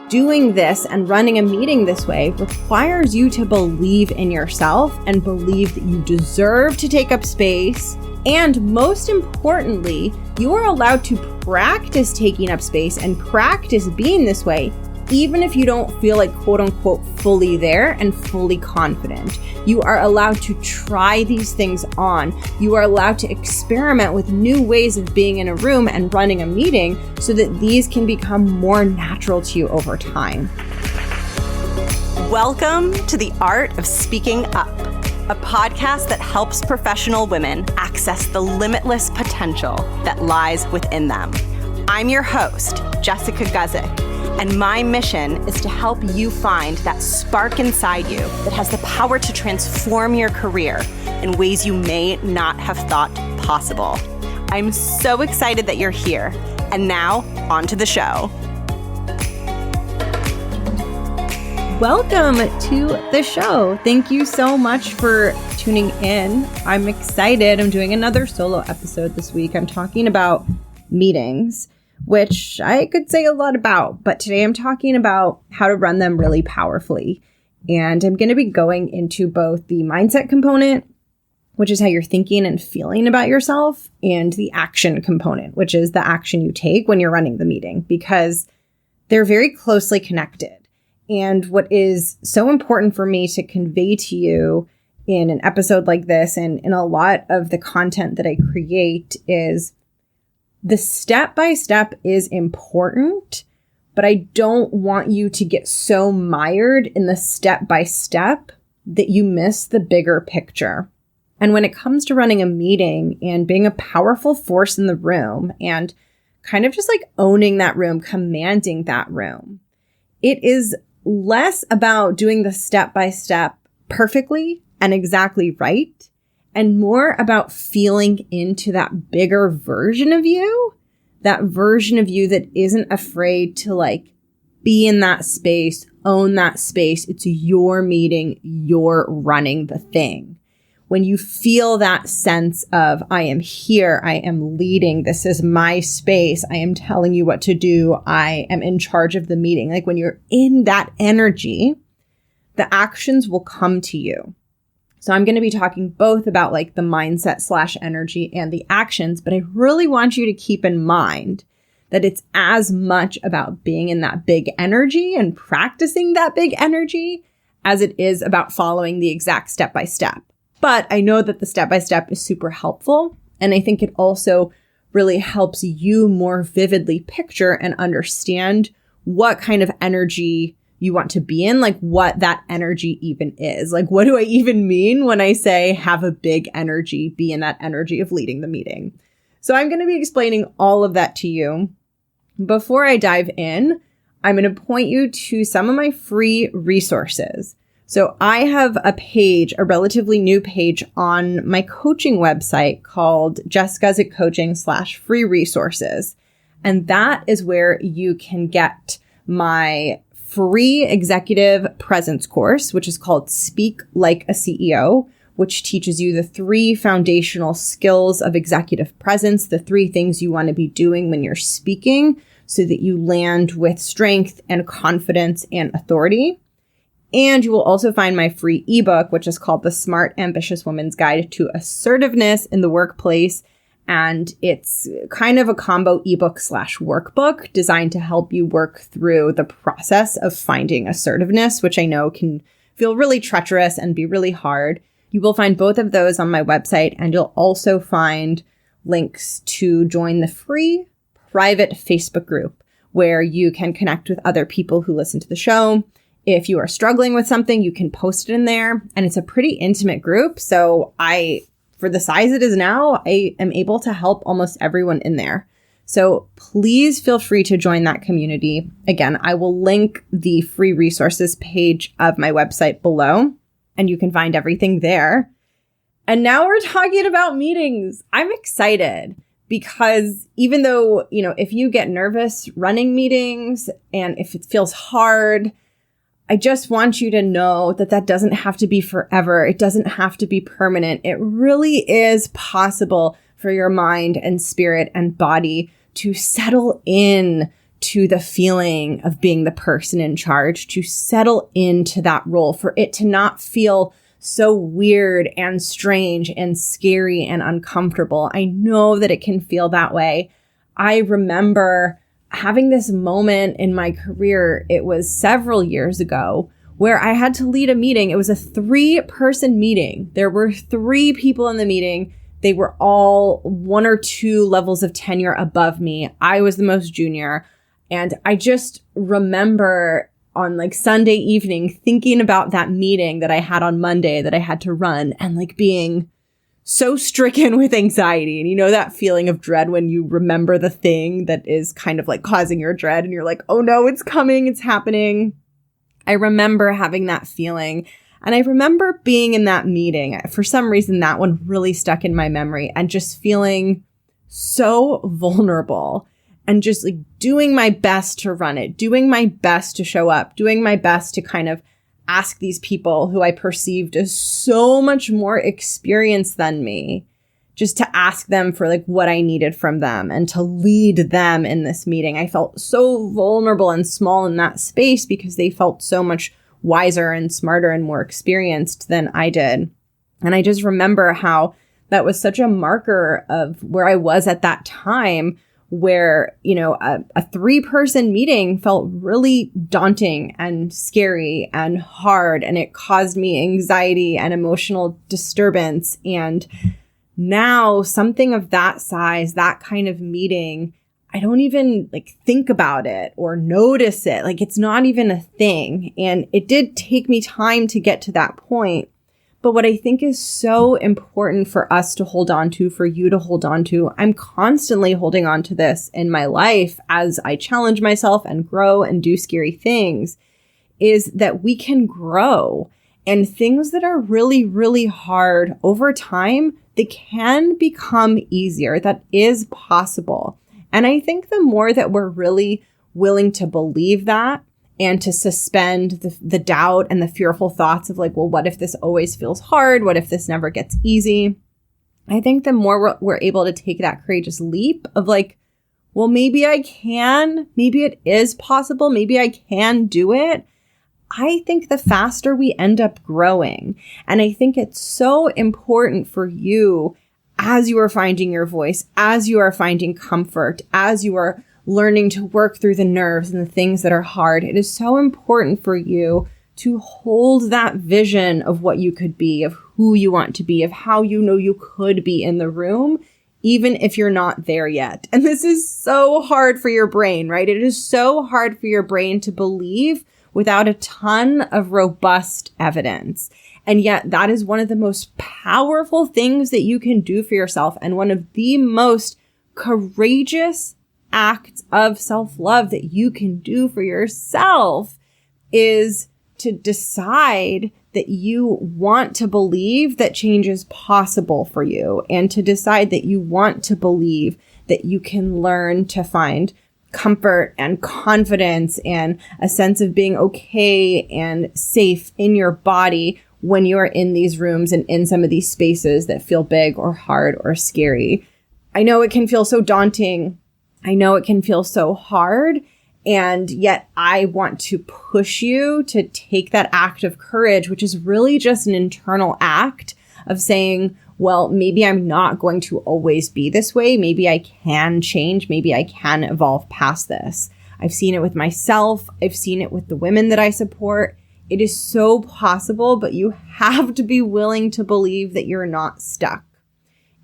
doing this and running a meeting this way requires you to believe in yourself and believe that you deserve to take up space. And most importantly, you are allowed to practice taking up space and practice being this way, even if you don't feel like quote unquote fully there and fully confident. You are allowed to try these things on. You are allowed to experiment with new ways of being in a room and running a meeting so that these can become more natural to you over time. Welcome to The Art of Speaking Up, a podcast that helps professional women access the limitless potential that lies within them. I'm your host, Jessica Guzik. And my mission is to help you find that spark inside you that has the power to transform your career in ways you may not have thought possible. I'm so excited that you're here. And now, on to the show. Welcome to the show. Thank you so much for tuning in. I'm excited. I'm doing another solo episode this week. I'm talking about meetings, which I could say a lot about, but today I'm talking about how to run them really powerfully. And I'm going to be going into both the mindset component, which is how you're thinking and feeling about yourself, and the action component, which is the action you take when you're running the meeting, because they're very closely connected. And what is so important for me to convey to you in an episode like this, and in a lot of the content that I create, is the step-by-step is important, but I don't want you to get so mired in the step-by-step that you miss the bigger picture. And when it comes to running a meeting and being a powerful force in the room and kind of just like owning that room, commanding that room, it is less about doing the step-by-step perfectly and exactly right, and more about feeling into that bigger version of you, that version of you that isn't afraid to like be in that space, own that space. It's your meeting, you're running the thing. When you feel that sense of, I am here, I am leading, this is my space, I am telling you what to do, I am in charge of the meeting. Like when you're in that energy, the actions will come to you. So I'm going to be talking both about like the mindset / energy and the actions, but I really want you to keep in mind that it's as much about being in that big energy and practicing that big energy as it is about following the exact step-by-step. But I know that the step-by-step is super helpful. And I think it also really helps you more vividly picture and understand what kind of energy you want to be in, like what that energy even is. Like, what do I even mean when I say have a big energy, be in that energy of leading the meeting? So I'm going to be explaining all of that to you. Before I dive in, I'm going to point you to some of my free resources. So I have a page, a relatively new page on my coaching website called Jess Guzik Coaching /free resources. And that is where you can get my free executive presence course, which is called Speak Like a CEO, which teaches you the 3 foundational skills of executive presence, the 3 things you want to be doing when you're speaking so that you land with strength and confidence and authority. And you will also find my free ebook, which is called The Smart Ambitious Woman's Guide to Assertiveness in the Workplace. And it's kind of a combo ebook / workbook designed to help you work through the process of finding assertiveness, which I know can feel really treacherous and be really hard. You will find both of those on my website, and you'll also find links to join the free private Facebook group where you can connect with other people who listen to the show. If you are struggling with something, you can post it in there, and it's a pretty intimate group. So for the size it is now, I am able to help almost everyone in there. So please feel free to join that community. Again, I will link the free resources page of my website below, and you can find everything there. And now we're talking about meetings. I'm excited because even though, if you get nervous running meetings and if it feels hard, I just want you to know that that doesn't have to be forever. It doesn't have to be permanent. It really is possible for your mind and spirit and body to settle in to the feeling of being the person in charge, to settle into that role, for it to not feel so weird and strange and scary and uncomfortable. I know that it can feel that way. I remember having this moment in my career, it was several years ago, where I had to lead a meeting. It was a 3-person meeting. There were 3 people in the meeting. They were all 1 or 2 levels of tenure above me. I was the most junior. And I just remember on like Sunday evening thinking about that meeting that I had on Monday that I had to run, and like being so stricken with anxiety. And you know that feeling of dread when you remember the thing that is kind of like causing your dread and you're like, oh no, it's coming, it's happening. I remember having that feeling. And I remember being in that meeting. For some reason, that one really stuck in my memory, and just feeling so vulnerable and just like doing my best to run it, doing my best to show up, doing my best to kind of ask these people who I perceived as so much more experienced than me, just to ask them for like what I needed from them and to lead them in this meeting. I felt so vulnerable and small in that space because they felt so much wiser and smarter and more experienced than I did. And I just remember how that was such a marker of where I was at that time, where, you know, a 3-person meeting felt really daunting and scary and hard, and it caused me anxiety and emotional disturbance. And now something of that size, that kind of meeting, I don't even like think about it or notice it. Like it's not even a thing. And it did take me time to get to that point. But what I think is so important for us to hold on to, for you to hold on to, I'm constantly holding on to this in my life as I challenge myself and grow and do scary things, is that we can grow. And things that are really, really hard over time, they can become easier. That is possible. And I think the more that we're really willing to believe that, and to suspend the doubt and the fearful thoughts of like, well, what if this always feels hard? What if this never gets easy? I think the more we're able to take that courageous leap of like, well, maybe I can, maybe it is possible, maybe I can do it. I think the faster we end up growing. And I think it's so important for you, as you are finding your voice, as you are finding comfort, as you are learning to work through the nerves and the things that are hard, it is so important for you to hold that vision of what you could be, of who you want to be, of how you know you could be in the room, even if you're not there yet. And this is so hard for your brain, right? It is so hard for your brain to believe without a ton of robust evidence. And yet that is one of the most powerful things that you can do for yourself, and one of the most courageous acts of self-love that you can do for yourself is to decide that you want to believe that change is possible for you, and to decide that you want to believe that you can learn to find comfort and confidence and a sense of being okay and safe in your body when you are in these rooms and in some of these spaces that feel big or hard or scary. I know it can feel so daunting. I know it can feel so hard, and yet I want to push you to take that act of courage, which is really just an internal act of saying, well, maybe I'm not going to always be this way. Maybe I can change. Maybe I can evolve past this. I've seen it with myself. I've seen it with the women that I support. It is so possible, but you have to be willing to believe that you're not stuck.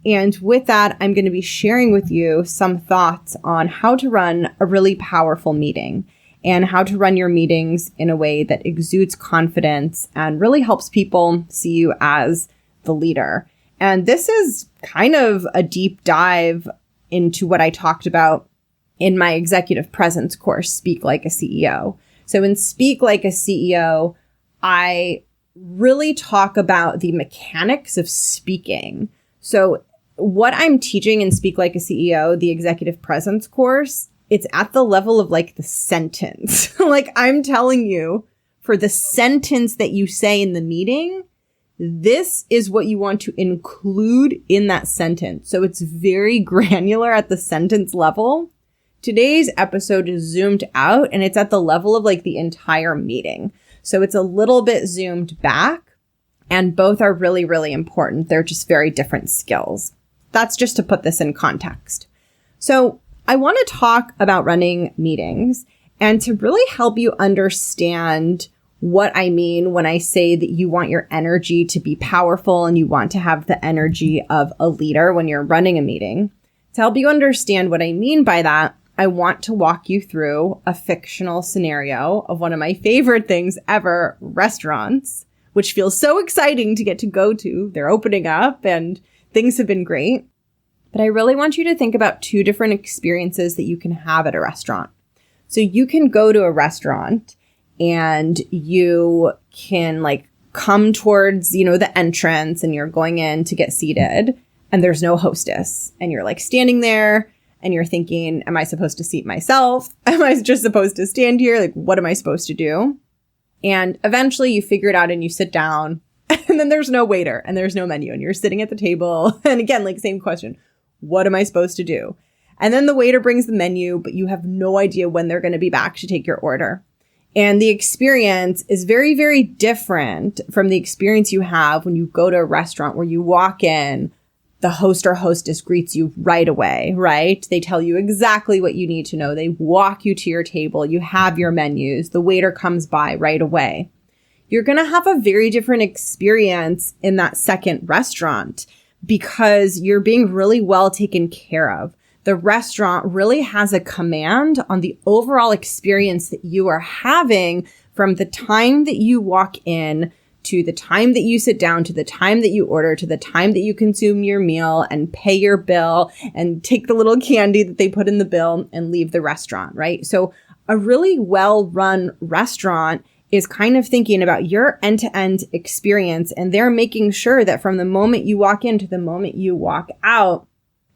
And with that, I'm going to be sharing with you some thoughts on how to run a really powerful meeting, and how to run your meetings in a way that exudes confidence and really helps people see you as the leader. And this is kind of a deep dive into what I talked about in my executive presence course, Speak Like a CEO. So in Speak Like a CEO, I really talk about the mechanics of speaking. So what I'm teaching in Speak Like a CEO, the executive presence course, it's at the level of like the sentence. Like I'm telling you, for the sentence that you say in the meeting, this is what you want to include in that sentence. So it's very granular at the sentence level today's episode is zoomed out and it's at the level of like the entire meeting. So it's a little bit zoomed back, and both are really, really important. They're just very different skills. That's just to put this in context. So I want to talk about running meetings and to really help you understand what I mean when I say that you want your energy to be powerful and you want to have the energy of a leader when you're running a meeting. To help you understand what I mean by that, I want to walk you through a fictional scenario of one of my favorite things ever, restaurants, which feels so exciting to get to go to. They're opening up and things have been great. But I really want you to think about two different experiences that you can have at a restaurant. So you can go to a restaurant and you can like come towards, the entrance and you're going in to get seated and there's no hostess and you're like standing there and you're thinking, am I supposed to seat myself? Am I just supposed to stand here? Like, what am I supposed to do? And eventually you figure it out and you sit down and then there's no waiter and there's no menu and you're sitting at the table. And again, like same question, what am I supposed to do? And then the waiter brings the menu, but you have no idea when they're going to be back to take your order. And the experience is very, very different from the experience you have when you go to a restaurant where you walk in, the host or hostess greets you right away, right? They tell you exactly what you need to know. They walk you to your table. You have your menus. The waiter comes by right away. You're going to have a very different experience in that second restaurant because you're being really well taken care of. The restaurant really has a command on the overall experience that you are having from the time that you walk in to the time that you sit down, to the time that you order, to the time that you consume your meal and pay your bill and take the little candy that they put in the bill and leave the restaurant, right? So a really well-run restaurant is kind of thinking about your end-to-end experience, and they're making sure that from the moment you walk in to the moment you walk out,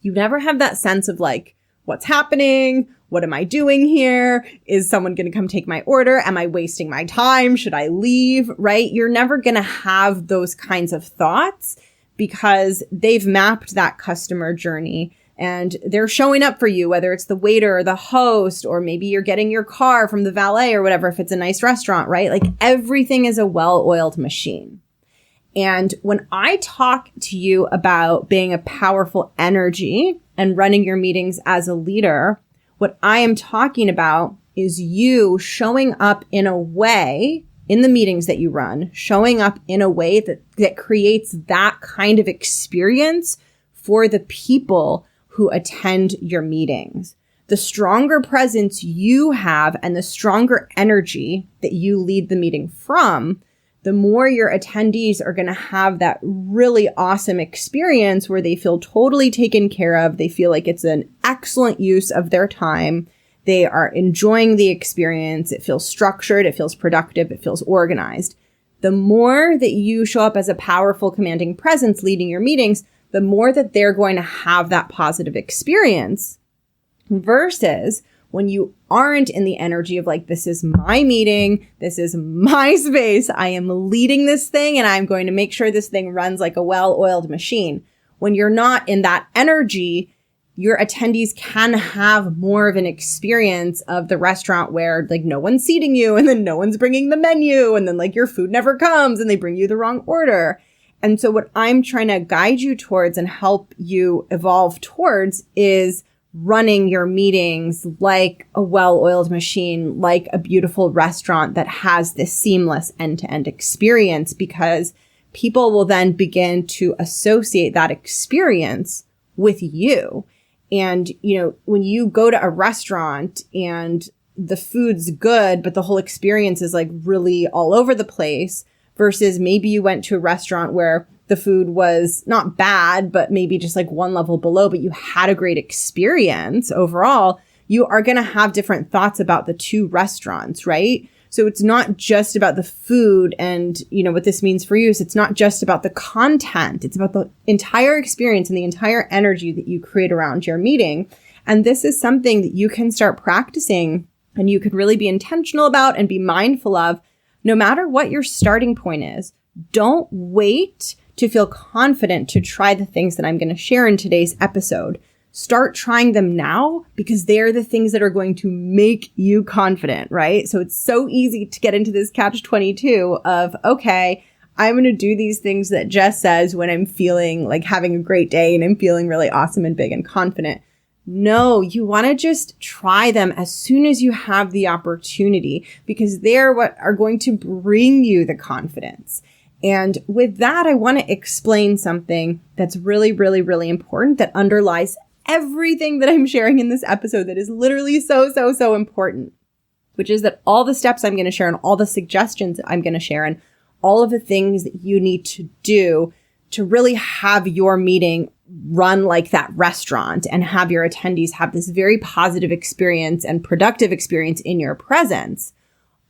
you never have that sense of like, what's happening? What am I doing here? Is someone going to come take my order? Am I wasting my time? Should I leave? Right? You're never going to have those kinds of thoughts because they've mapped that customer journey and they're showing up for you, whether it's the waiter or the host, or maybe you're getting your car from the valet or whatever, if it's a nice restaurant, right? Like everything is a well-oiled machine. And when I talk to you about being a powerful energy and running your meetings as a leader, what I am talking about is you showing up in a way in the meetings that you run, showing up in a way that creates that kind of experience for the people who attend your meetings. The stronger presence you have and the stronger energy that you lead the meeting from, the more your attendees are going to have that really awesome experience where they feel totally taken care of. They feel like it's an excellent use of their time. They are enjoying the experience. It feels structured. It feels productive. It feels organized. The more that you show up as a powerful, commanding presence leading your meetings, the more that they're going to have that positive experience versus when you aren't in the energy of like, this is my meeting, this is my space, I am leading this thing and I'm going to make sure this thing runs like a well-oiled machine. When you're not in that energy, your attendees can have more of an experience of the restaurant where like no one's seating you and then no one's bringing the menu and then like your food never comes and they bring you the wrong order. And so what I'm trying to guide you towards and help you evolve towards is running your meetings like a well-oiled machine, like a beautiful restaurant that has this seamless end-to-end experience, because people will then begin to associate that experience with you. And, when you go to a restaurant and the food's good, but the whole experience is like really all over the place, versus maybe you went to a restaurant where the food was not bad, but maybe just like one level below, but you had a great experience overall, you are going to have different thoughts about the two restaurants, right? So it's not just about the food and, what this means for you is it's not just about the content. It's about the entire experience and the entire energy that you create around your meeting. And this is something that you can start practicing and you can really be intentional about and be mindful of no matter what your starting point is. Don't wait to feel confident to try the things that I'm going to share in today's episode. start trying them now because they're the things that are going to make you confident, right? So it's so easy to get into this catch-22 of, okay, I'm going to do these things that Jess says when I'm feeling like having a great day and I'm feeling really awesome and big and confident. No, you want to just try them as soon as you have the opportunity because they're what are going to bring you the confidence. And with that, I want to explain something that's really, really, really important that underlies everything that I'm sharing in this episode that is literally so important, which is that all the steps I'm going to share and all the suggestions I'm going to share and all of the things that you need to do to really have your meeting run like that restaurant and have your attendees have this very positive experience and productive experience in your presence.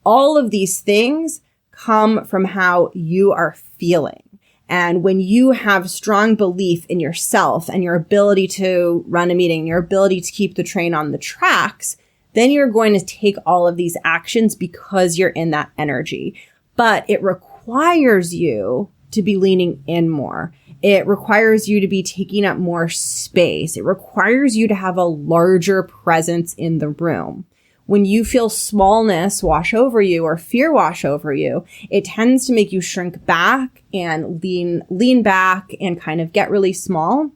All of these things come from how you are feeling. And when you have strong belief in yourself and your ability to run a meeting, your ability to keep the train on the tracks, then you're going to take all of these actions because you're in that energy. But it requires you to be leaning in more. It requires you to be taking up more space. It requires you to have a larger presence in the room. When you feel smallness wash over you or fear wash over you, it tends to make you shrink back and lean back and kind of get really small.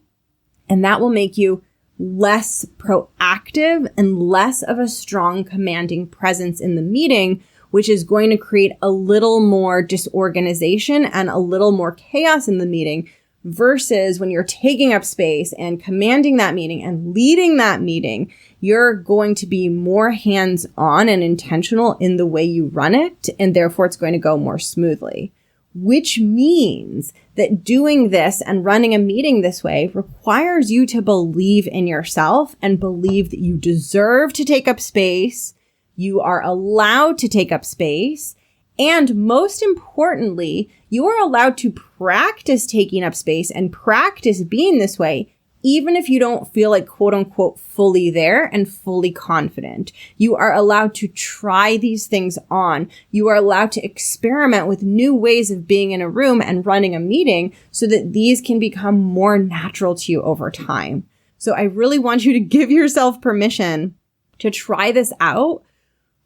And that will make you less proactive and less of a strong commanding presence in the meeting, which is going to create a little more disorganization and a little more chaos in the meeting. Versus when you're taking up space and commanding that meeting and leading that meeting, you're going to be more hands-on and intentional in the way you run it, and therefore it's going to go more smoothly. Which means that doing this and running a meeting this way requires you to believe in yourself and believe that you deserve to take up space, you are allowed to take up space, and most importantly, you are allowed to practice taking up space and practice being this way, even if you don't feel like quote unquote fully there and fully confident. You are allowed to try these things on. You are allowed to experiment with new ways of being in a room and running a meeting so that these can become more natural to you over time. So I really want you to give yourself permission to try this out,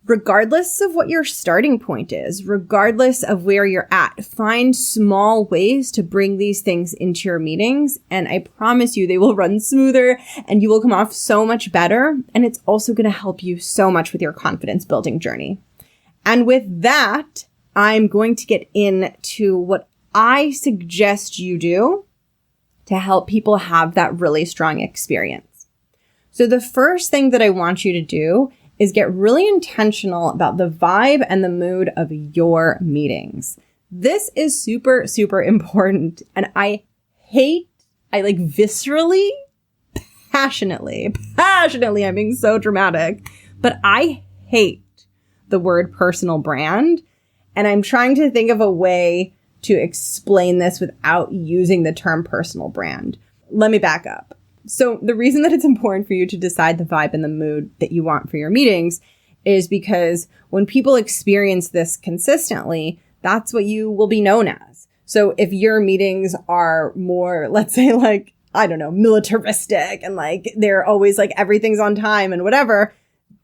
regardless of what your starting point is, regardless of where you're at. Find small ways to bring these things into your meetings, and I promise you they will run smoother and you will come off so much better, and it's also going to help you so much with your confidence building journey. And with that, I'm going to get into what I suggest you do to help people have that really strong experience. So the first thing that I want you to do is get really intentional about the vibe and the mood of your meetings. This is super, super important. And I viscerally, passionately, I'm being so dramatic, but I hate the word personal brand. And I'm trying to think of a way to explain this without using the term personal brand. Let me back up. So the reason that it's important for you to decide the vibe and the mood that you want for your meetings is because when people experience this consistently, that's what you will be known as. So if your meetings are more, let's say like, I don't know, militaristic and like they're always like everything's on time and whatever,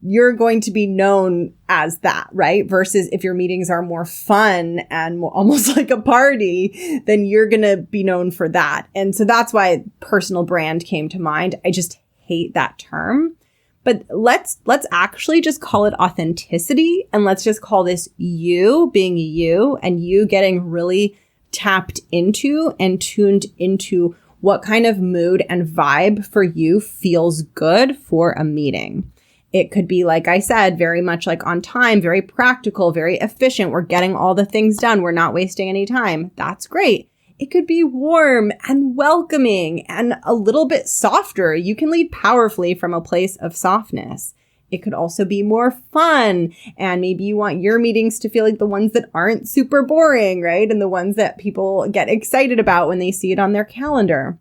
you're going to be known as that, right? Versus if your meetings are more fun and more, almost like a party, then you're going to be known for that. And so that's why personal brand came to mind. I just hate that term. But let's actually just call it authenticity, and let's just call this you being you and you getting really tapped into and tuned into what kind of mood and vibe for you feels good for a meeting. It could be, like I said, very much like on time, very practical, very efficient. We're getting all the things done. We're not wasting any time. That's great. It could be warm and welcoming and a little bit softer. You can lead powerfully from a place of softness. It could also be more fun. And maybe you want your meetings to feel like the ones that aren't super boring, right? And the ones that people get excited about when they see it on their calendar.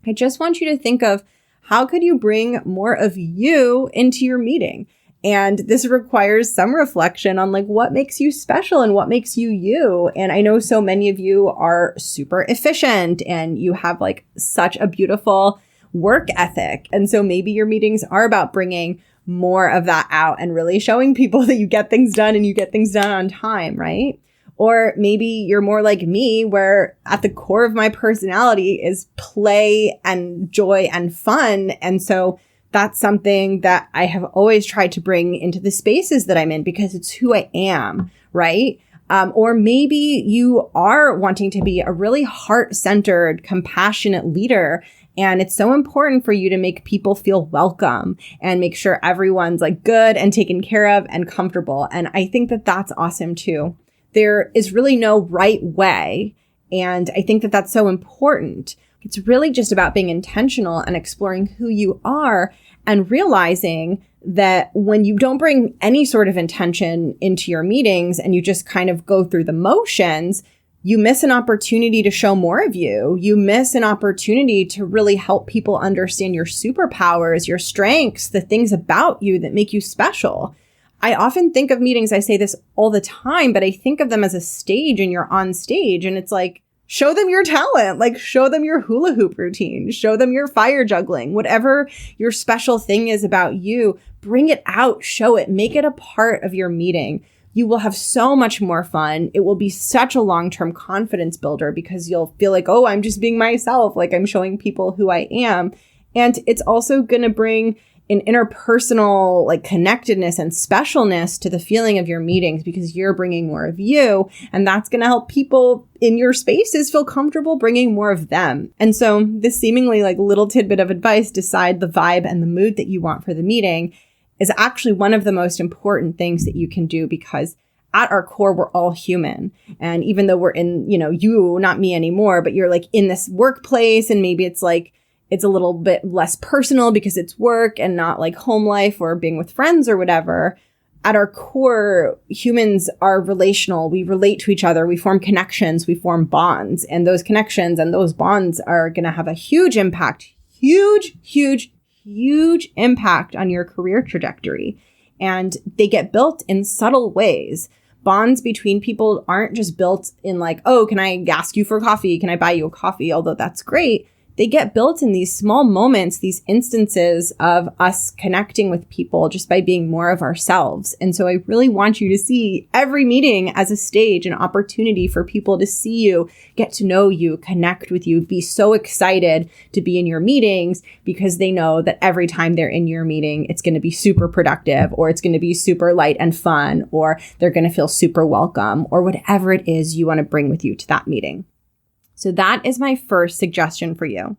I just want you to think of, how could you bring more of you into your meeting? And this requires some reflection on like what makes you special and what makes you you. And I know so many of you are super efficient and you have like such a beautiful work ethic. And so maybe your meetings are about bringing more of that out and really showing people that you get things done and you get things done on time, right? Or maybe you're more like me, where at the core of my personality is play and joy and fun. And so that's something that I have always tried to bring into the spaces that I'm in because it's who I am, right? Or maybe you are wanting to be a really heart-centered, compassionate leader. And it's so important for you to make people feel welcome and make sure everyone's like good and taken care of and comfortable. And I think that that's awesome too. There is really no right way. And I think that that's so important. It's really just about being intentional and exploring who you are and realizing that when you don't bring any sort of intention into your meetings and you just kind of go through the motions, you miss an opportunity to show more of you. You miss an opportunity to really help people understand your superpowers, your strengths, the things about you that make you special. I often think of meetings, I say this all the time, but I think of them as a stage and you're on stage and it's like, show them your talent, like show them your hula hoop routine, show them your fire juggling, whatever your special thing is about you, bring it out, show it, make it a part of your meeting. You will have so much more fun. It will be such a long-term confidence builder because you'll feel like, oh, I'm just being myself, like I'm showing people who I am. And it's also going to bring an interpersonal like connectedness and specialness to the feeling of your meetings because you're bringing more of you. And that's going to help people in your spaces feel comfortable bringing more of them. And so this seemingly like little tidbit of advice, decide the vibe and the mood that you want for the meeting, is actually one of the most important things that you can do because at our core, we're all human. And even though we're in, you, not me anymore, but you're like in this workplace and maybe it's like, it's a little bit less personal because it's work and not like home life or being with friends or whatever. At our core, humans are relational. We relate to each other. We form connections. We form bonds. And those connections and those bonds are going to have a huge impact, huge impact on your career trajectory. And they get built in subtle ways. Bonds between people aren't just built in like, oh, can I ask you for coffee? Can I buy you a coffee? Although that's great. They get built in these small moments, these instances of us connecting with people just by being more of ourselves. And so I really want you to see every meeting as a stage, an opportunity for people to see you, get to know you, connect with you, be so excited to be in your meetings because they know that every time they're in your meeting, it's going to be super productive or it's going to be super light and fun or they're going to feel super welcome or whatever it is you want to bring with you to that meeting. So that is my first suggestion for you.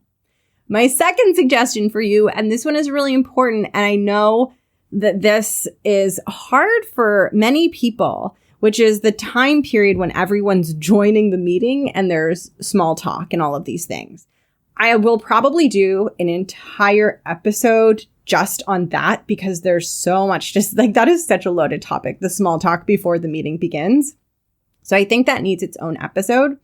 My second suggestion for you, and this one is really important, and I know that this is hard for many people, which is the time period when everyone's joining the meeting and there's small talk and all of these things. I will probably do an entire episode just on that because there's so much, just like that is such a loaded topic, the small talk before the meeting begins. So I think that needs its own episode.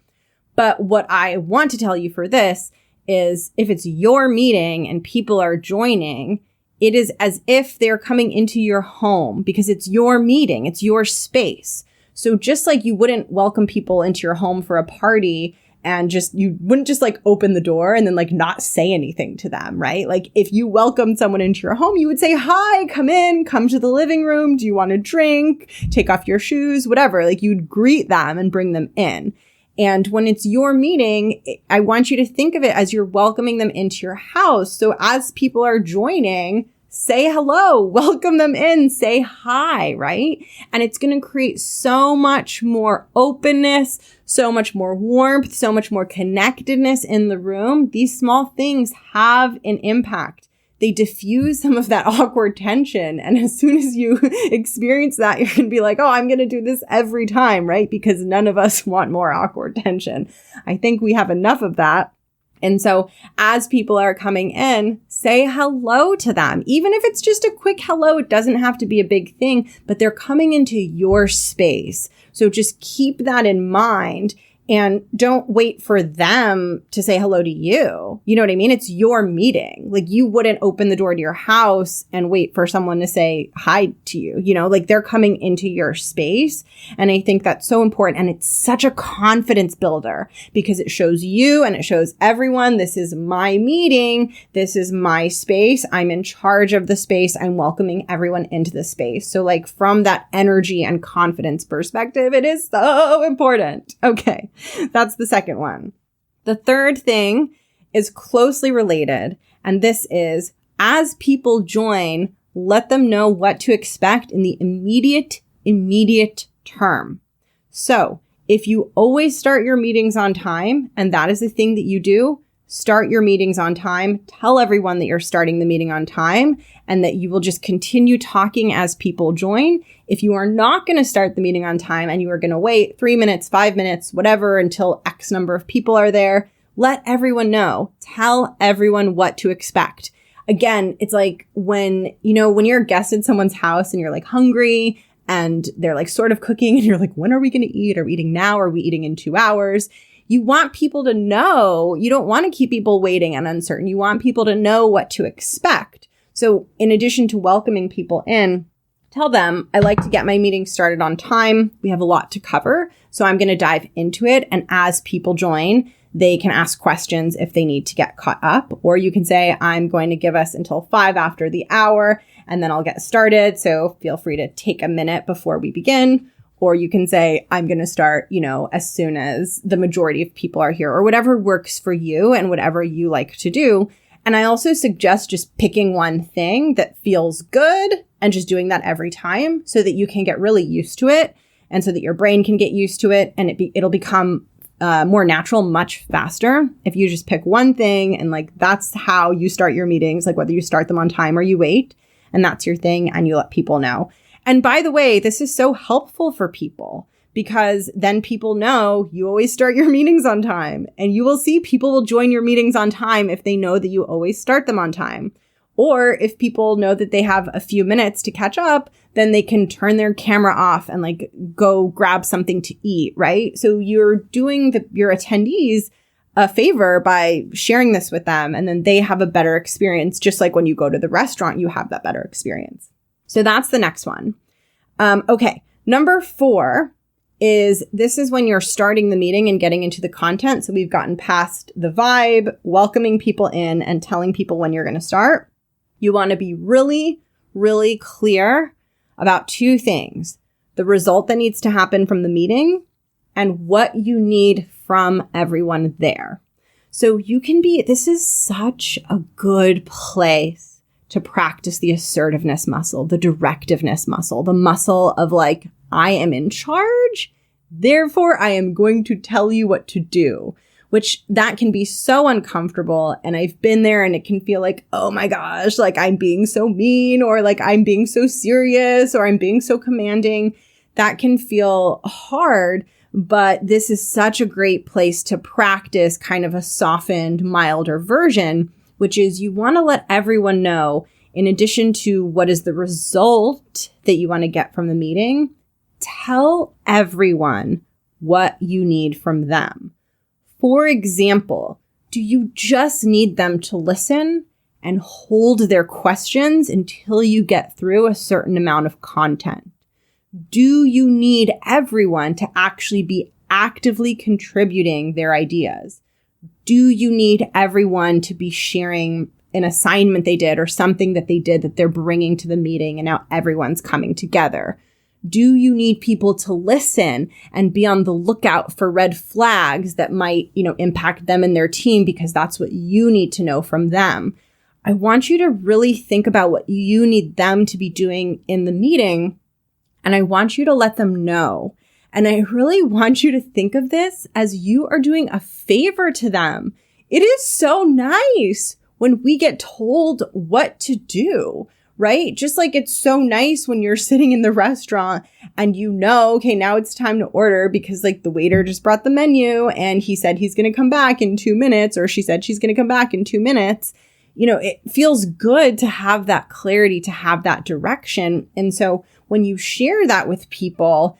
But what I want to tell you for this is if it's your meeting and people are joining, it is as if they're coming into your home because it's your meeting, it's your space. So just like you wouldn't welcome people into your home for a party and you wouldn't just like open the door and then like not say anything to them, right? Like if you welcomed someone into your home, you would say, hi, come in, come to the living room. Do you want a drink? Take off your shoes, whatever. Like you'd greet them and bring them in. And when it's your meeting, I want you to think of it as you're welcoming them into your house. So as people are joining, say hello, welcome them in, say hi, right? And it's going to create so much more openness, so much more warmth, so much more connectedness in the room. These small things have an impact. They diffuse some of that awkward tension. And as soon as you experience that, you're going to be like, oh, I'm going to do this every time, right? Because none of us want more awkward tension. I think we have enough of that. And so as people are coming in, say hello to them. Even if it's just a quick hello, it doesn't have to be a big thing, but they're coming into your space. So just keep that in mind. And don't wait for them to say hello to you. You know what I mean? It's your meeting. Like, you wouldn't open the door to your house and wait for someone to say hi to you. You know, like, they're coming into your space. And I think that's so important. And it's such a confidence builder because it shows you and it shows everyone, this is my meeting. This is my space. I'm in charge of the space. I'm welcoming everyone into the space. So, like, from that energy and confidence perspective, it is so important. Okay. That's the second one. The third thing is closely related. And this is, as people join, let them know what to expect in the immediate term. So if you always start your meetings on time, and that is the thing that you do, start your meetings on time, tell everyone that you're starting the meeting on time, and that you will just continue talking as people join. If you are not going to start the meeting on time and you are going to wait 3 minutes, 5 minutes, whatever, until X number of people are there, let everyone know. Tell everyone what to expect. Again, it's like when you're a guest in someone's house and you're like hungry and they're like sort of cooking and you're like, when are we going to eat? Are we eating now? Are we eating in 2 hours? You want people to know. You don't want to keep people waiting and uncertain. You want people to know what to expect. So in addition to welcoming people in, tell them, I like to get my meeting started on time. We have a lot to cover, so I'm going to dive into it. And as people join, they can ask questions if they need to get caught up. Or you can say, I'm going to give us until 5 after the hour, and then I'll get started. So feel free to take a minute before we begin. Or you can say, I'm going to start, as soon as the majority of people are here, or whatever works for you and whatever you like to do. And I also suggest just picking one thing that feels good and just doing that every time so that you can get really used to it and so that your brain can get used to it and it'll become more natural much faster if you just pick one thing and like that's how you start your meetings, like whether you start them on time or you wait, and that's your thing and you let people know. And by the way, this is so helpful for people because then people know you always start your meetings on time, and you will see people will join your meetings on time if they know that you always start them on time. Or if people know that they have a few minutes to catch up, then they can turn their camera off and like go grab something to eat, right? So you're doing your attendees a favor by sharing this with them, and then they have a better experience. Just like when you go to the restaurant, you have that better experience. So that's the next one. Okay. Number 4 is this is when you're starting the meeting and getting into the content. So we've gotten past the vibe, welcoming people in and telling people when you're going to start. You want to be really, really clear about 2 things: the result that needs to happen from the meeting and what you need from everyone there. So this is such a good place to practice the assertiveness muscle, the directiveness muscle, the muscle of like, I am in charge, therefore I am going to tell you what to do, which that can be so uncomfortable. And I've been there and it can feel like, oh my gosh, like I'm being so mean, or like I'm being so serious, or I'm being so commanding. That can feel hard, but this is such a great place to practice kind of a softened, milder version, which is you want to let everyone know, in addition to what is the result that you want to get from the meeting, tell everyone what you need from them. For example, do you just need them to listen and hold their questions until you get through a certain amount of content? Do you need everyone to actually be actively contributing their ideas? Do you need everyone to be sharing an assignment they did or something that they did that they're bringing to the meeting and now everyone's coming together? Do you need people to listen and be on the lookout for red flags that might, impact them and their team because that's what you need to know from them? I want you to really think about what you need them to be doing in the meeting, and I want you to let them know. And I really want you to think of this as you are doing a favor to them. It is so nice when we get told what to do, right? Just like it's so nice when you're sitting in the restaurant and okay, now it's time to order because like the waiter just brought the menu and he said he's going to come back in 2 minutes, or she said she's going to come back in 2 minutes. It feels good to have that clarity, to have that direction. And so when you share that with people,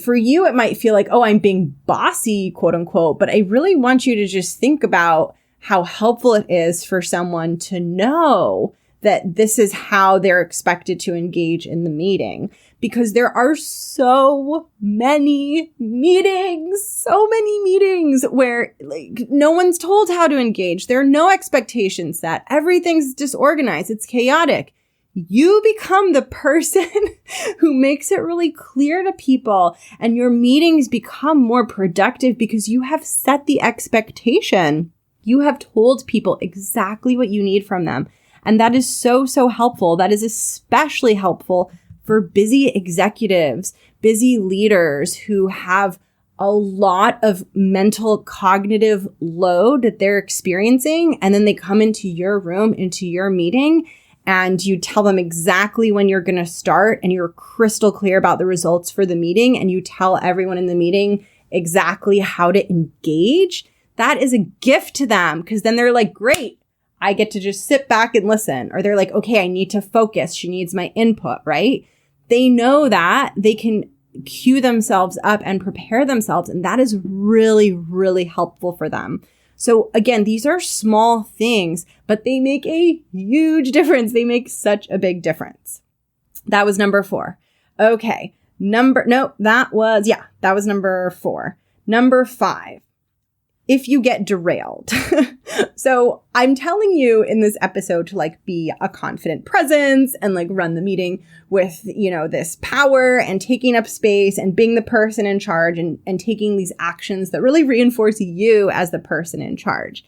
for you, it might feel like, oh, I'm being bossy, quote unquote, but I really want you to just think about how helpful it is for someone to know that this is how they're expected to engage in the meeting, because there are so many meetings where like no one's told how to engage. There are no expectations set. Everything's disorganized. It's chaotic. You become the person who makes it really clear to people, and your meetings become more productive because you have set the expectation. You have told people exactly what you need from them. And that is so, so helpful. That is especially helpful for busy executives, busy leaders who have a lot of mental cognitive load that they're experiencing. And then they come into your room, into your meeting, and you tell them exactly when you're going to start, and you're crystal clear about the results for the meeting, and you tell everyone in the meeting exactly how to engage. That is a gift to them, because then they're like, great, I get to just sit back and listen. Or they're like, okay, I need to focus. She needs my input, right? They know that they can cue themselves up and prepare themselves. And that is really, really helpful for them. So again, these are small things, but they make a huge difference. They make such a big difference. That was number 4. Okay. That was number 4. Number 5. If you get derailed. So I'm telling you in this episode to like be a confident presence and like run the meeting with, this power and taking up space and being the person in charge and taking these actions that really reinforce you as the person in charge.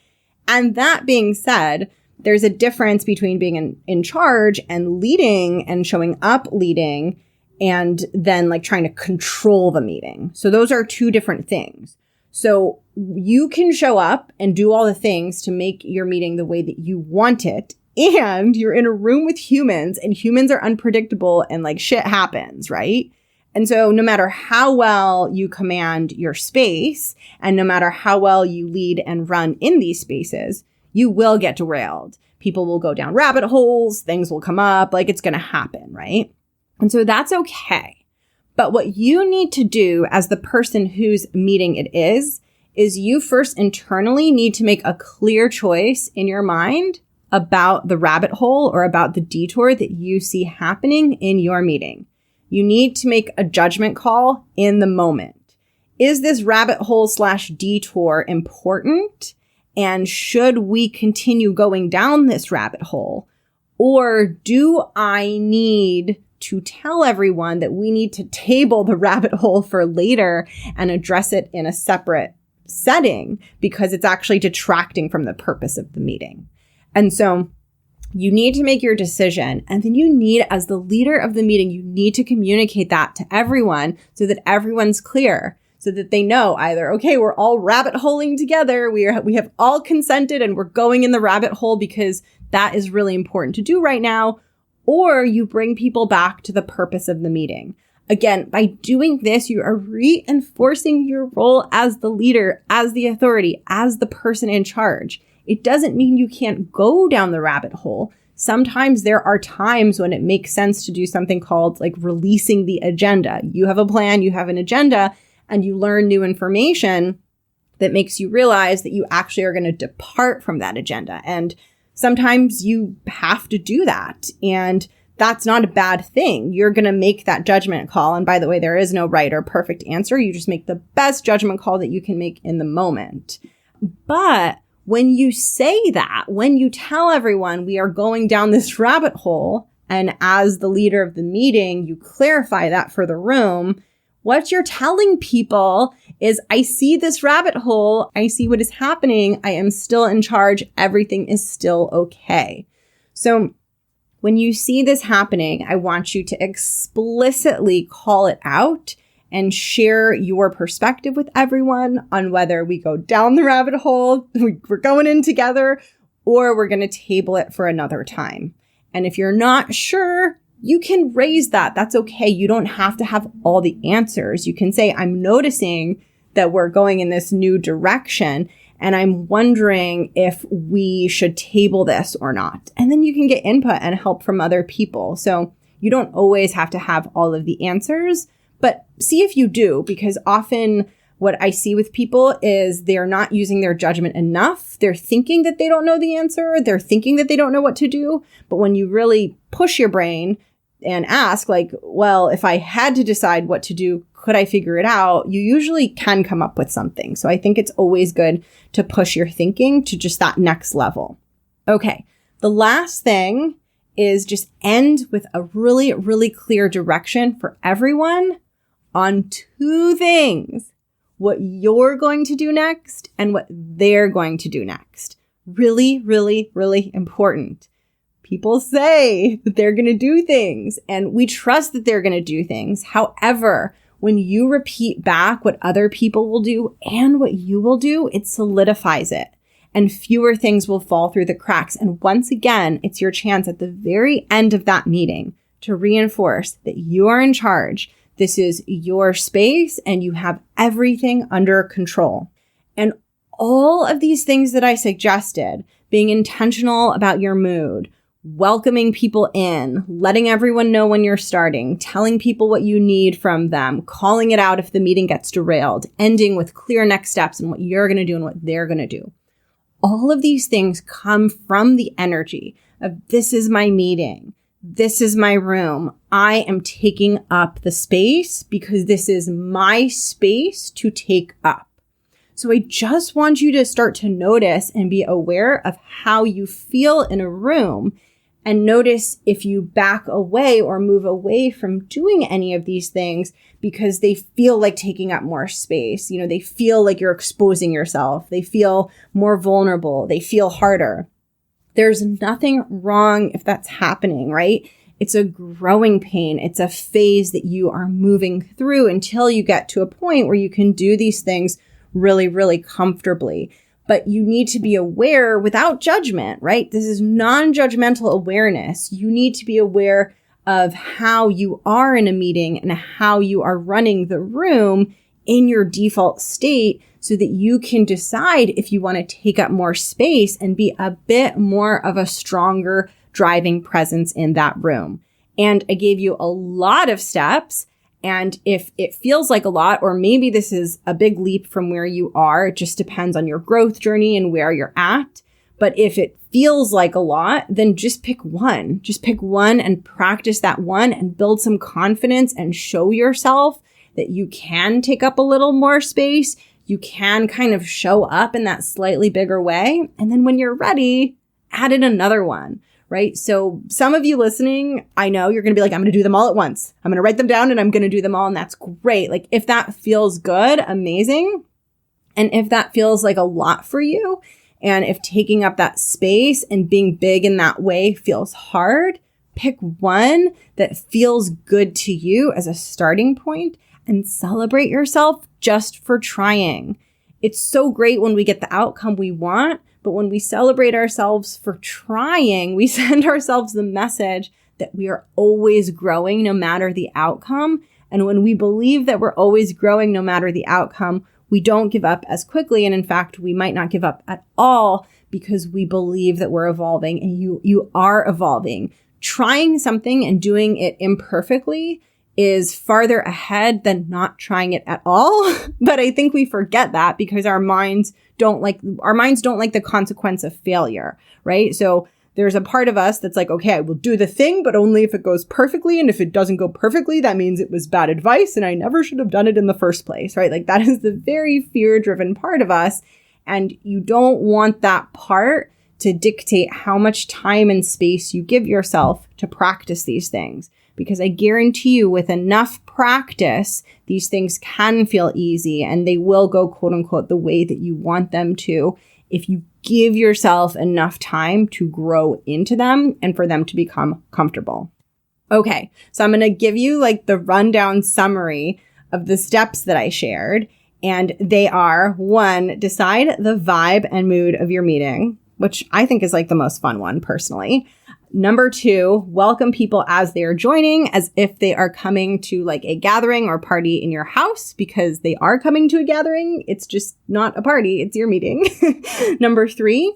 And that being said, there's a difference between being in charge and leading and showing up leading and then like trying to control the meeting. So those are two different things. So you can show up and do all the things to make your meeting the way that you want it. And you're in a room with humans, and humans are unpredictable and like shit happens, right? And so no matter how well you command your space and no matter how well you lead and run in these spaces, you will get derailed. People will go down rabbit holes. Things will come up. Like it's going to happen, right? And so that's okay. But what you need to do as the person whose meeting it is you first internally need to make a clear choice in your mind about the rabbit hole or about the detour that you see happening in your meeting. You need to make a judgment call in the moment. Is this rabbit hole / detour important? And should we continue going down this rabbit hole? Or do I need to tell everyone that we need to table the rabbit hole for later and address it in a separate setting because it's actually detracting from the purpose of the meeting? And so you need to make your decision. And then you need, as the leader of the meeting, you need to communicate that to everyone so that everyone's clear, so that they know either, okay, we're all rabbit holing together. We have all consented and we're going in the rabbit hole because that is really important to do right now. Or you bring people back to the purpose of the meeting. Again, by doing this, you are reinforcing your role as the leader, as the authority, as the person in charge. It doesn't mean you can't go down the rabbit hole. Sometimes there are times when it makes sense to do something called like releasing the agenda. You have a plan, you have an agenda, and you learn new information that makes you realize that you actually are going to depart from that agenda. And sometimes you have to do that. And that's not a bad thing. You're going to make that judgment call. And by the way, there is no right or perfect answer. You just make the best judgment call that you can make in the moment. But when you say that, when you tell everyone we are going down this rabbit hole, and as the leader of the meeting, you clarify that for the room, what you're telling people is, I see this rabbit hole. I see what is happening. I am still in charge. Everything is still okay. So when you see this happening, I want you to explicitly call it out and share your perspective with everyone on whether we go down the rabbit hole, we're going in together, or we're going to table it for another time. And if you're not sure, you can raise that. That's okay. You don't have to have all the answers. You can say, I'm noticing that we're going in this new direction, and I'm wondering if we should table this or not. And then you can get input and help from other people. So you don't always have to have all of the answers, But see if you do, because often what I see with people is they're not using their judgment enough. They're thinking that they don't know the answer. They're thinking that they don't know what to do. But when you really push your brain and ask like, well, if I had to decide what to do, could I figure it out? You usually can come up with something. So I think it's always good to push your thinking to just that next level. Okay. The last thing is just end with a really, really clear direction for everyone on two things: what you're going to do next and what they're going to do next. Really, really, really important. People say that they're going to do things, and we trust that they're going to do things. However, when you repeat back what other people will do and what you will do, it solidifies it, and fewer things will fall through the cracks. And once again, it's your chance at the very end of that meeting to reinforce that you are in charge. This is your space and you have everything under control. And all of these things that I suggested, being intentional about your mood, welcoming people in, letting everyone know when you're starting, telling people what you need from them, calling it out if the meeting gets derailed, ending with clear next steps and what you're going to do and what they're going to do. All of these things come from the energy of this is my meeting. This is my room. I am taking up the space because this is my space to take up. So I just want you to start to notice and be aware of how you feel in a room, and notice if you back away or move away from doing any of these things because they feel like taking up more space. You know, they feel like you're exposing yourself. They feel more vulnerable. They feel harder. There's nothing wrong if that's happening, right? It's a growing pain. It's a phase that you are moving through until you get to a point where you can do these things really, really comfortably. But you need to be aware without judgment, right? This is non-judgmental awareness. You need to be aware of how you are in a meeting and how you are running the room in your default state so that you can decide if you want to take up more space and be a bit more of a stronger driving presence in that room. And I gave you a lot of steps. And if it feels like a lot, or maybe this is a big leap from where you are, it just depends on your growth journey and where you're at. But if it feels like a lot, then just pick one. Just pick one and practice that one and build some confidence and show yourself that you can take up a little more space. You can kind of show up in that slightly bigger way. And then when you're ready, add in another one. Right? So some of you listening, I know you're going to be like, I'm going to do them all at once. I'm going to write them down and I'm going to do them all. And that's great. Like if that feels good, amazing. And if that feels like a lot for you, and if taking up that space and being big in that way feels hard, pick one that feels good to you as a starting point and celebrate yourself just for trying. It's so great when we get the outcome we want. But when we celebrate ourselves for trying, we send ourselves the message that we are always growing no matter the outcome. And when we believe that we're always growing no matter the outcome, we don't give up as quickly. And in fact, we might not give up at all because we believe that we're evolving, and you are evolving. Trying something and doing it imperfectly is farther ahead than not trying it at all. But I think we forget that because our minds don't like the consequence of failure, right? So there's a part of us that's like, okay, I will do the thing, but only if it goes perfectly. And if it doesn't go perfectly, that means it was bad advice and I never should have done it in the first place, right? Like that is the very fear-driven part of us. And you don't want that part to dictate how much time and space you give yourself to practice these things. Because I guarantee you with enough practice, these things can feel easy and they will go quote unquote the way that you want them to if you give yourself enough time to grow into them and for them to become comfortable. Okay, so I'm going to give you like the rundown summary of the steps that I shared. And they are: 1, decide the vibe and mood of your meeting, which I think is like the most fun one personally. Number 2, welcome people as they are joining, as if they are coming to like a gathering or party in your house, because they are coming to a gathering. It's just not a party. It's your meeting. Number 3,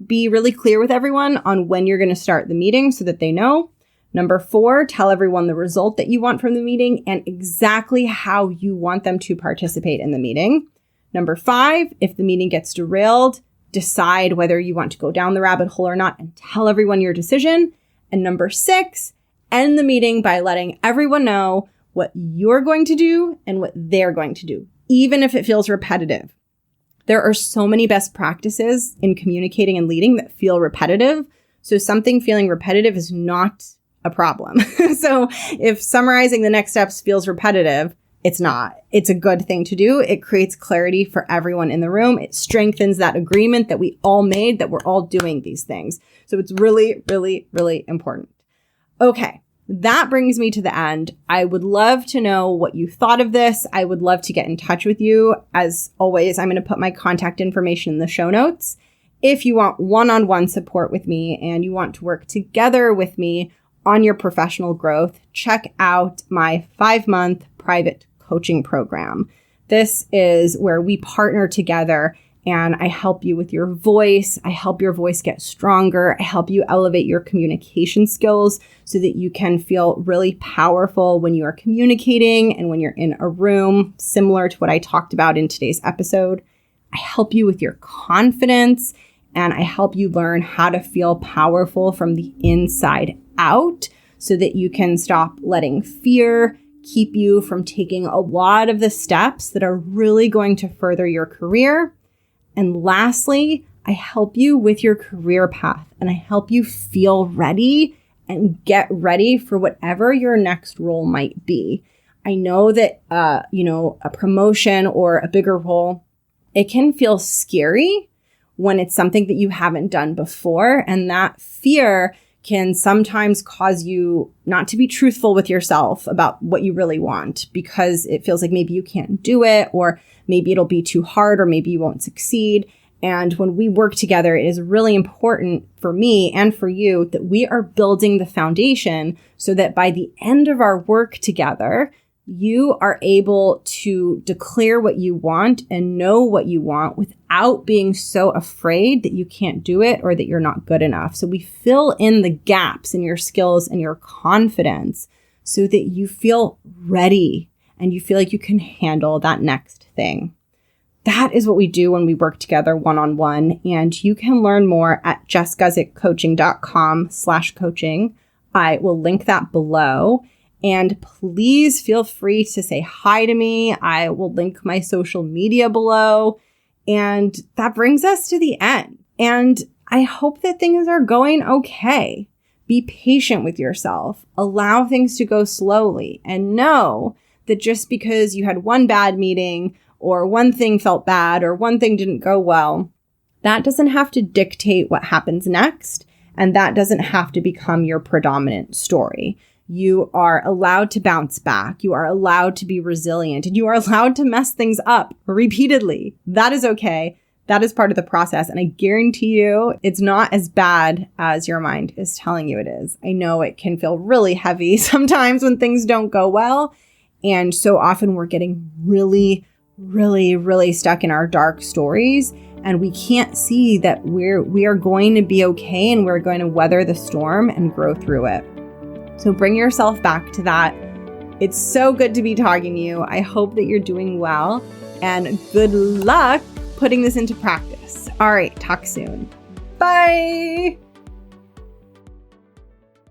be really clear with everyone on when you're going to start the meeting so that they know. Number 4, tell everyone the result that you want from the meeting and exactly how you want them to participate in the meeting. Number 5, if the meeting gets derailed, decide whether you want to go down the rabbit hole or not and tell everyone your decision. And number 6, end the meeting by letting everyone know what you're going to do and what they're going to do, even if it feels repetitive. There are so many best practices in communicating and leading that feel repetitive. So something feeling repetitive is not a problem. So if summarizing the next steps feels repetitive, it's not. It's a good thing to do. It creates clarity for everyone in the room. It strengthens that agreement that we all made that we're all doing these things. So it's really, really, really important. Okay, that brings me to the end. I would love to know what you thought of this. I would love to get in touch with you. As always, I'm going to put my contact information in the show notes. If you want one-on-one support with me and you want to work together with me on your professional growth, check out my 5-month private coaching program. This is where we partner together and I help you with your voice. I help your voice get stronger. I help you elevate your communication skills so that you can feel really powerful when you are communicating and when you're in a room, similar to what I talked about in today's episode. I help you with your confidence and I help you learn how to feel powerful from the inside out so that you can stop letting fear keep you from taking a lot of the steps that are really going to further your career. And lastly, I help you with your career path and I help you feel ready and get ready for whatever your next role might be. I know that, a promotion or a bigger role, it can feel scary when it's something that you haven't done before. And that fear can sometimes cause you not to be truthful with yourself about what you really want because it feels like maybe you can't do it or maybe it'll be too hard or maybe you won't succeed. And when we work together, it is really important for me and for you that we are building the foundation so that by the end of our work together, you are able to declare what you want and know what you want without being so afraid that you can't do it or that you're not good enough. So we fill in the gaps in your skills and your confidence so that you feel ready and you feel like you can handle that next thing. That is what we do when we work together one-on-one. And you can learn more at jessguzikcoaching.com/coaching. I will link that below. And please feel free to say hi to me. I will link my social media below. And that brings us to the end. And I hope that things are going okay. Be patient with yourself. Allow things to go slowly. And know that just because you had one bad meeting or one thing felt bad or one thing didn't go well, that doesn't have to dictate what happens next. And that doesn't have to become your predominant story. You are allowed to bounce back. You are allowed to be resilient and you are allowed to mess things up repeatedly. That is okay. That is part of the process. And I guarantee you it's not as bad as your mind is telling you it is. I know it can feel really heavy sometimes when things don't go well. And so often we're getting really, really, really stuck in our dark stories. And we can't see that we are going to be okay and we're going to weather the storm and grow through it. So bring yourself back to that. It's so good to be talking to you. I hope that you're doing well and good luck putting this into practice. All right, talk soon. Bye.